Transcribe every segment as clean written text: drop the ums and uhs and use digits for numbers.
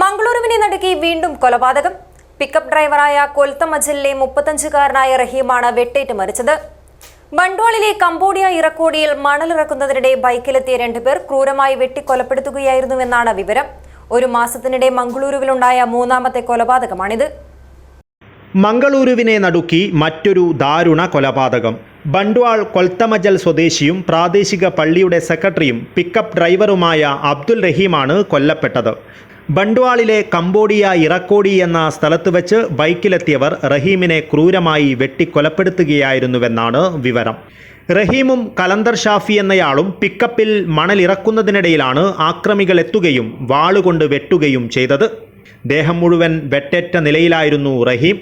മംഗളൂരുവിനെ നടുക്കി വീണ്ടും കൊലപാതകം. പിക്കപ്പ് ഡ്രൈവറായ കൊൽത്തമജലിലെ 35-കാരനായ റഹീമാണ് വെട്ടേറ്റ് മരിച്ചത്. ബണ്ട്വാളിലെ കംബോഡിയ ഇറക്കോടിയിൽ മണലിറക്കുന്നതിനിടെ ബൈക്കിലെത്തിയ 2 പേർ ക്രൂരമായി വെട്ടിക്കൊലപ്പെടുത്തുകയായിരുന്നുവെന്നാണ് വിവരം. ഒരു മാസത്തിനിടെ മംഗളൂരുവിലുണ്ടായ 3ാമത്തെ കൊലപാതകമാണിത്. മംഗളൂരുവിനെ നടുക്കി മറ്റൊരു ദാരുണ കൊലപാതകം. ബണ്ട്വാൾ കൊൽത്തമജൽ സ്വദേശിയും പ്രാദേശിക പള്ളിയുടെ സെക്രട്ടറിയും പിക്കപ്പ് ഡ്രൈവറുമായ അബ്ദുൽ റഹീമാണ് കൊല്ലപ്പെട്ടത്. ബണ്ട്വാളിലെ കംബോഡിയ ഇറക്കോടി എന്ന സ്ഥലത്ത് വെച്ച് ബൈക്കിലെത്തിയവർ റഹീമിനെ ക്രൂരമായി വെട്ടിക്കൊലപ്പെടുത്തുകയായിരുന്നുവെന്നാണ് വിവരം. റഹീമും കലന്തർ ഷാഫി എന്നയാളും പിക്കപ്പിൽ മണലിറക്കുന്നതിനിടയിലാണ് ആക്രമികൾ എത്തുകയും വാളുകൊണ്ട് വെട്ടുകയും ചെയ്തത്. ദേഹം മുഴുവൻ വെട്ടേറ്റ നിലയിലായിരുന്നു റഹീം.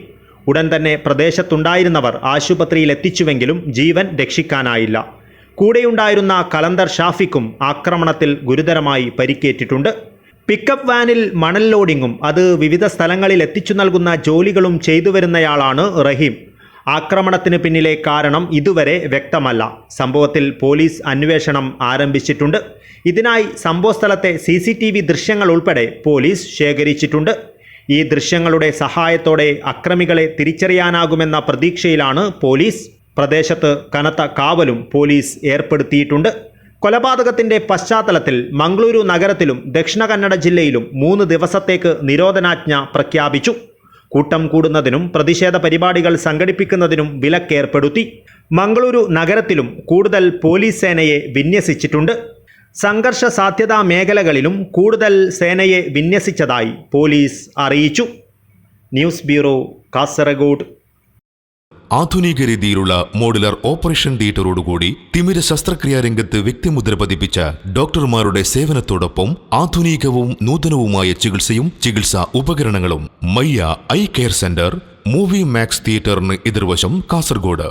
ഉടൻ തന്നെ പ്രദേശത്തുണ്ടായിരുന്നവർ ആശുപത്രിയിൽ എത്തിച്ചുവെങ്കിലും ജീവൻ രക്ഷിക്കാനായില്ല. കൂടെയുണ്ടായിരുന്ന കലന്തർ ഷാഫിക്കും ആക്രമണത്തിൽ ഗുരുതരമായി പരിക്കേറ്റിട്ടുണ്ട്. പിക്കപ്പ് വാനിൽ മണൽ ലോഡിങ്ങും അത് വിവിധ സ്ഥലങ്ങളിൽ എത്തിച്ചു നൽകുന്ന ജോലികളും ചെയ്തു വരുന്നയാളാണ് റഹീം. ആക്രമണത്തിന് പിന്നിലെ കാരണം ഇതുവരെ വ്യക്തമല്ല. സംഭവത്തിൽ പോലീസ് അന്വേഷണം ആരംഭിച്ചിട്ടുണ്ട്. ഇതിനായി സംഭവസ്ഥലത്തെ CCTV ദൃശ്യങ്ങൾ ഉൾപ്പെടെ പോലീസ് ശേഖരിച്ചിട്ടുണ്ട്. ഈ ദൃശ്യങ്ങളുടെ സഹായത്തോടെ അക്രമികളെ തിരിച്ചറിയാനാകുമെന്ന പ്രതീക്ഷയിലാണ് പോലീസ്. പ്രദേശത്ത് കനത്ത കാവലും പോലീസ് ഏർപ്പെടുത്തിയിട്ടുണ്ട്. കൊലപാതകത്തിന്റെ പശ്ചാത്തലത്തിൽ മംഗളൂരു നഗരത്തിലും ദക്ഷിണ കന്നഡ ജില്ലയിലും 3 ദിവസത്തേക്ക് നിരോധനാജ്ഞ പ്രഖ്യാപിച്ചു. കൂട്ടം കൂടുന്നതിനും പ്രതിഷേധ പരിപാടികൾ സംഘടിപ്പിക്കുന്നതിനും വിലക്കേർപ്പെടുത്തി. മംഗളൂരു നഗരത്തിലും കൂടുതൽ പോലീസ് സേനയെ വിന്യസിച്ചിട്ടുണ്ട്. സംഘർഷ സാധ്യതാ മേഖലകളിലും കൂടുതൽ സേനയെ വിന്യസിച്ചതായി പോലീസ് അറിയിച്ചു. News bureau, Kasaragod. ആധുനിക രീതിയിലുള്ള മോഡുലർ ഓപ്പറേഷൻ തിയേറ്ററോടുകൂടി തിമിര ശസ്ത്രക്രിയാ രംഗത്ത് വ്യക്തിമുദ്ര പതിപ്പിച്ച ഡോക്ടർമാരുടെ സേവനത്തോടൊപ്പം ആധുനികവും നൂതനവുമായ ചികിത്സാ ഉപകരണങ്ങളും Mayya eye care centre, movie max തിയേറ്ററിന് എതിർവശം, കാസർഗോഡ്.